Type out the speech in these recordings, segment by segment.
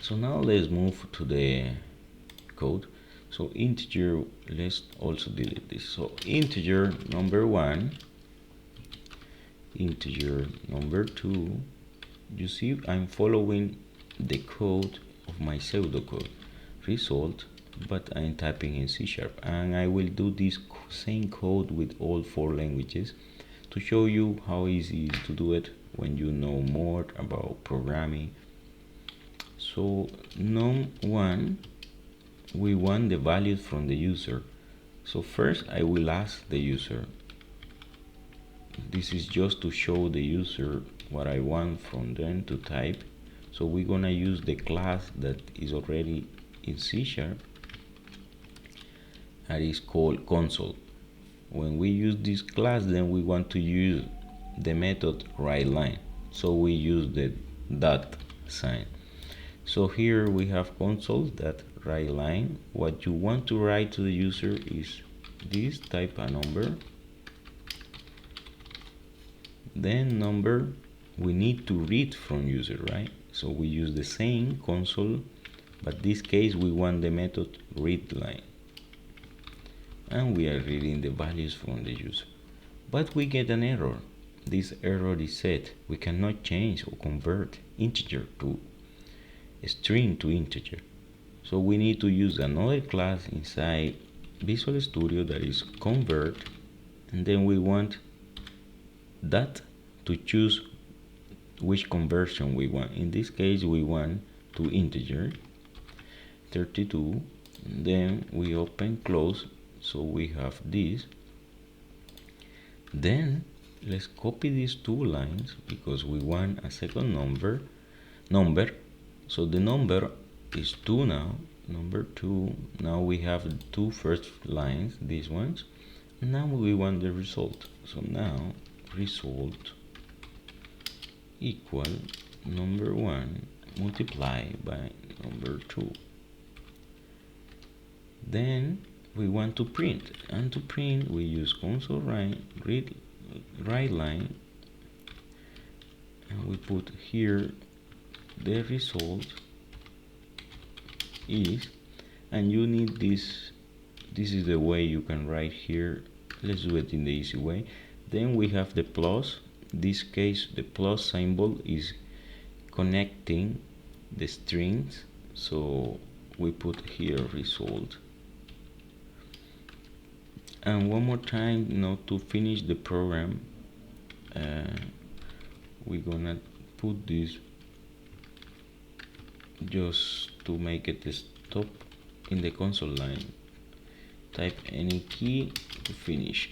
So now let's move to the code. So integer, let's also delete this. So integer number 1, integer number 2. You see I'm following the code of my pseudocode result, but I'm typing in C#, and I will do this same code with all 4 languages to show you how easy it is to do it when you know more about programming. So num1, we want the values from the user. So first I will ask the user. This is just to show the user what I want from them to type. So we're gonna use the class that is already in C# and is called console. When we use this class, then we want to use the method writeLine. So we use the dot sign. So here we have console.writeLine. What you want to write to the user is this, type a number. Then number, we need to read from user, right? So we use the same console, but this case we want the method readLine. And we are reading the values from the user. But we get an error. This error is said we cannot change or convert integer to a string to integer. So we need to use another class inside Visual Studio that is convert, and then we want that to choose which conversion we want. In this case we want to integer 32, and then we open close, so we have this. Then let's copy these 2 lines because we want a second number. So the number is 2 now, number 2. Now we have the 2 first lines, these ones. And now we want the result. So now result equal number 1 multiplied by number 2. Then we want to print, and to print we use console writeLine, and we put here the result is, and you need this is the way you can write here. Let's do it in the easy way. Then we have the plus. This case the plus symbol is connecting the strings, so we put here result. And one more time, now to finish the program, we're gonna put this just to make it stop in the console line. Type any key to finish,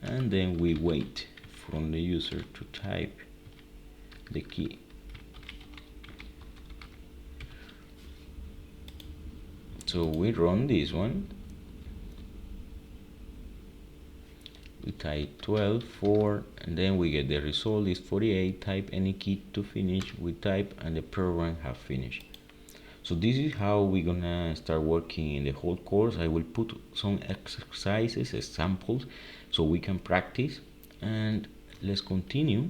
and then we wait from the user to type the key. So we run this one, we type 12, 4, and then we get the result is 48. Type any key to finish, we type, and the program have finished. So this is how we're gonna start working in the whole course. I will put some exercises, examples, so we can practice, and let's continue.